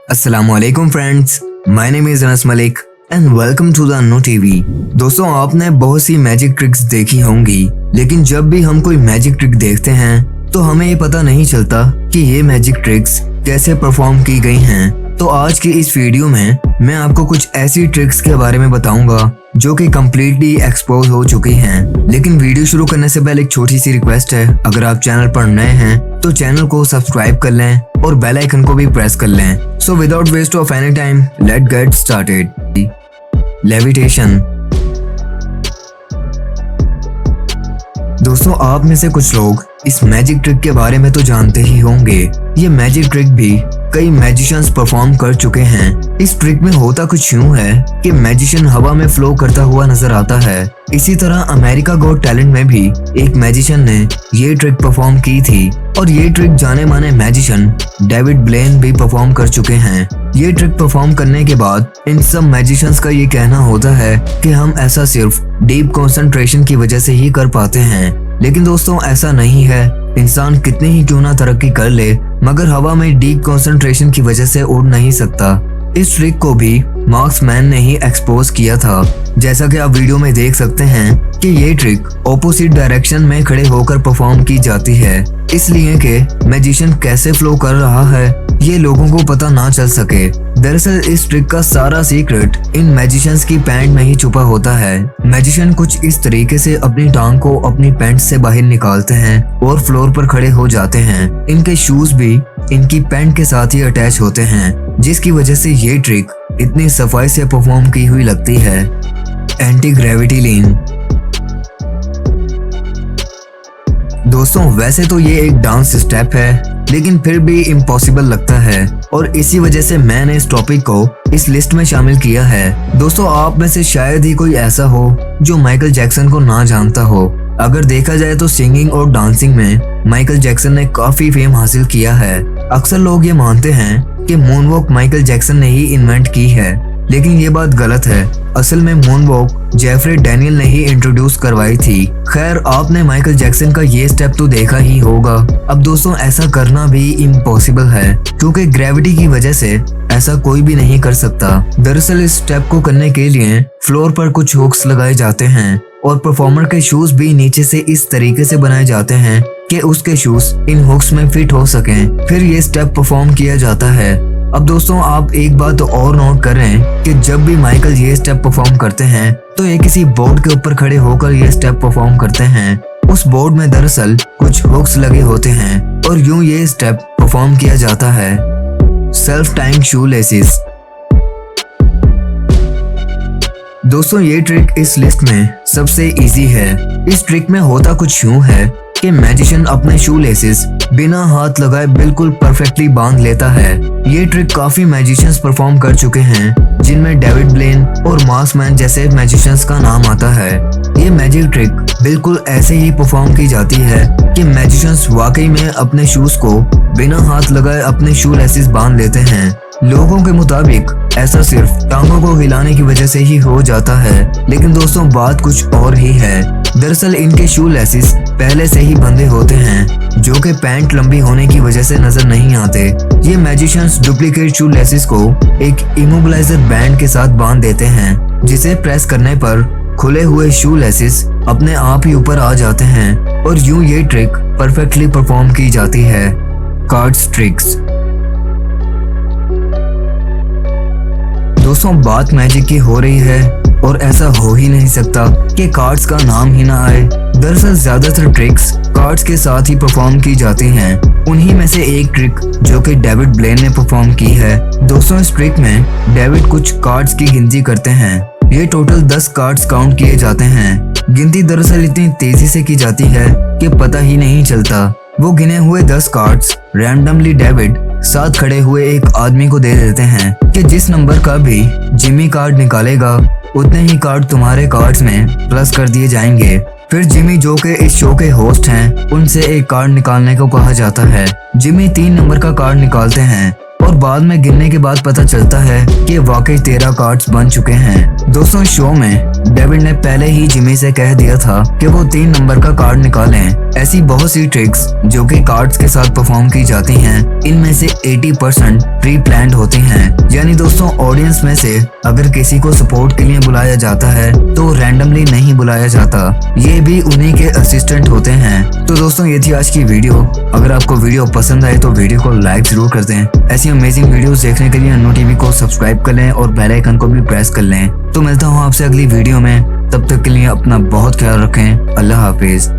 अस्सलामुअलैकुम friends, my name is Anas Malik and welcome to the Annu TV. दोस्तों, आपने बहुत सी मैजिक ट्रिक्स देखी होंगी, लेकिन जब भी हम कोई मैजिक ट्रिक देखते हैं तो हमें ये पता नहीं चलता कि ये मैजिक ट्रिक्स कैसे परफॉर्म की गई हैं। तो आज की इस वीडियो में मैं आपको कुछ ऐसी ट्रिक्स के बारे में बताऊंगा जो कि कम्प्लीटली एक्सपोज हो चुकी हैं। लेकिन वीडियो शुरू करने से पहले एक छोटी सी रिक्वेस्ट है, अगर आप चैनल पर नए हैं तो चैनल को सब्सक्राइब कर लें और बेल आइकन को भी प्रेस कर लें। So without waste of any time, let get started. Levitation. दोस्तों, आप में से कुछ लोग इस मैजिक ट्रिक के बारे में तो जानते ही होंगे। ये मैजिक ट्रिक भी कई मैजिशियंस परफॉर्म कर चुके हैं। इस ट्रिक में होता कुछ यूं है कि मैजिशियन हवा में फ्लो करता हुआ नजर आता है। इसी तरह अमेरिका गॉट टैलेंट में भी एक मैजिशियन ने ये ट्रिक परफॉर्म की थी और ये ट्रिक जाने माने मैजिशियन डेविड ब्लेन भी परफॉर्म कर चुके हैं। ये ट्रिक परफॉर्म करने के बाद इन सब मैजिशियंस का ये कहना होता है कि हम ऐसा सिर्फ डीप कंसंट्रेशन की वजह से ही कर पाते हैं। लेकिन दोस्तों, ऐसा नहीं है। इंसान कितनी ही क्यों ना तरक्की कर ले, मगर हवा में डीप कंसंट्रेशन की वजह से उड़ नहीं सकता। इस ट्रिक को भी मार्क्समैन ने ही एक्सपोज किया था। जैसा कि आप वीडियो में देख सकते हैं कि ये ट्रिक ऑपोजिट डायरेक्शन में खड़े होकर परफॉर्म की जाती है, इसलिए कि मैजिशियन कैसे फ्लो कर रहा है ये लोगों को पता ना चल सके। दरअसल इस ट्रिक का सारा सीक्रेट इन मैजिशियंस की पैंट में ही छुपा होता है। मैजिशियन कुछ इस तरीके से अपनी टांग को अपनी पैंट से बाहर निकालते हैं और फ्लोर पर खड़े हो जाते हैं। इनके शूज भी इनकी पैंट के साथ ही अटैच होते हैं, जिसकी वजह से ये ट्रिक इतनी सफाई से परफॉर्म की हुई लगती है। एंटी ग्रेविटी लीन। दोस्तों, वैसे तो ये एक डांस स्टेप है, लेकिन फिर भी इम्पॉसिबल लगता है और इसी वजह से मैंने इस टॉपिक को इस लिस्ट में शामिल किया है। दोस्तों, आप में से शायद ही कोई ऐसा हो जो माइकल जैक्सन को ना जानता हो। अगर देखा जाए तो सिंगिंग और डांसिंग में माइकल जैक्सन ने काफी फेम हासिल किया है। अक्सर लोग ये मानते हैं कि मूनवॉक माइकल जैक्सन ने ही इन्वेंट की है, लेकिन ये बात गलत है। असल में मूनवॉक जेफरी डैनियल ने ही इंट्रोड्यूस करवाई थी। खैर, आपने माइकल जैक्सन का ये स्टेप तो देखा ही होगा। अब दोस्तों, ऐसा करना भी इम्पॉसिबल है, क्योंकि ग्रेविटी की वजह से ऐसा कोई भी नहीं कर सकता। दरअसल इस स्टेप को करने के लिए फ्लोर पर कुछ हुक्स लगाए जाते हैं और परफॉर्मर के शूज भी नीचे से इस तरीके से बनाए जाते हैं कि उसके शूज इन हुक्स में फिट हो सकें। फिर ये स्टेप परफॉर्म किया जाता है। अब दोस्तों, आप एक बात और नोट करें कि जब भी माइकल ये स्टेप परफॉर्म करते हैं तो ये किसी बोर्ड के ऊपर खड़े होकर ये स्टेप परफॉर्म करते हैं। उस बोर्ड में दरअसल कुछ हुक्स लगे होते हैं और यूं ये स्टेप परफॉर्म किया जाता है। सेल्फ टाइंग शू लेसिस। दोस्तों, ये ट्रिक इस लिस्ट में सबसे इजी है। इस ट्रिक में होता कुछ यूं है कि मैजिशियन अपने शू लेसेस बिना हाथ लगाए बिल्कुल परफेक्टली बांध लेता है। ये ट्रिक काफी मैजिशियंस परफॉर्म कर चुके हैं, जिनमें डेविड ब्लेन और मार्क्समैन जैसे मैजिशियंस का नाम आता है। ये मैजिक ट्रिक बिल्कुल ऐसे ही परफॉर्म की जाती है कि मैजिशियंस वाकई में अपने शूज को बिना हाथ लगाए अपने शू लेसेस बांध लेते हैं। लोगों के मुताबिक ऐसा सिर्फ टांगों को हिलाने की वजह से ही हो जाता है, लेकिन दोस्तों बात कुछ और ही है। दरअसल इनके शू लेसेस पहले से ही बंधे होते हैं, जो कि पैंट लंबी होने की वजह से नजर नहीं आते। ये मैजिशियंस डुप्लीकेट शू लेसेस को एक इमोबिलाइजर बैंड के साथ बांध देते हैं, जिसे प्रेस करने पर खुले हुए शू लेसेस अपने आप ही ऊपर आ जाते हैं और यूं ये ट्रिक परफेक्टली परफॉर्म की जाती है। Cards tricks. दोस्तों, बात मैजिक की हो रही है और ऐसा हो ही नहीं सकता कि कार्ड्स का नाम ही ना आए। दरअसल ज्यादातर ट्रिक्स कार्ड्स के साथ ही परफॉर्म की जाती हैं। उन्हीं में से एक ट्रिक जो कि डेविड ब्लेन ने परफॉर्म की है। दोस्तों, इस ट्रिक में डेविड कुछ कार्ड्स की गिनती करते हैं। ये टोटल 10 कार्ड्स काउंट किए जाते हैं। गिनती दरअसल इतनी तेजी से की जाती है कि पता ही नहीं चलता। वो गिने हुए 10 कार्ड्स रैंडमली डेविड साथ खड़े हुए एक आदमी को दे देते हैं कि जिस नंबर का भी जिमी कार्ड निकालेगा उतने ही कार्ड तुम्हारे कार्ड्स में प्लस कर दिए जाएंगे। फिर जिमी, जो कि इस शो के होस्ट हैं, उनसे एक कार्ड निकालने को कहा जाता है। जिमी 3 नंबर का कार्ड निकालते हैं और बाद में गिनने के बाद पता चलता है कि वाकई 13 कार्ड्स बन चुके हैं। दोस्तों शो में डेविड ने पहले ही जिमी से कह दिया था कि वो 3 नंबर का कार्ड निकालें। ऐसी बहुत सी ट्रिक्स जो कि कार्ड्स के साथ परफॉर्म की जाती हैं, इनमें से 80% प्री प्लान्ड होती हैं। यानी दोस्तों ऑडियंस में से अगर किसी को सपोर्ट के लिए बुलाया जाता है तो रैंडमली नहीं बुलाया जाता, ये भी उन्हीं के असिस्टेंट होते हैं। तो दोस्तों ये थी आज की वीडियो। अगर आपको वीडियो पसंद आए तो वीडियो को लाइक जरूर कर दें। ऐसी अमेजिंग वीडियोस देखने के लिए अन्नू टीवी को सब्सक्राइब कर लें और बेल आइकन को भी प्रेस कर लें। तो मिलता हूँ आपसे अगली वीडियो में, तब तक के लिए अपना बहुत ख्याल रखें। अल्लाह हाफिज।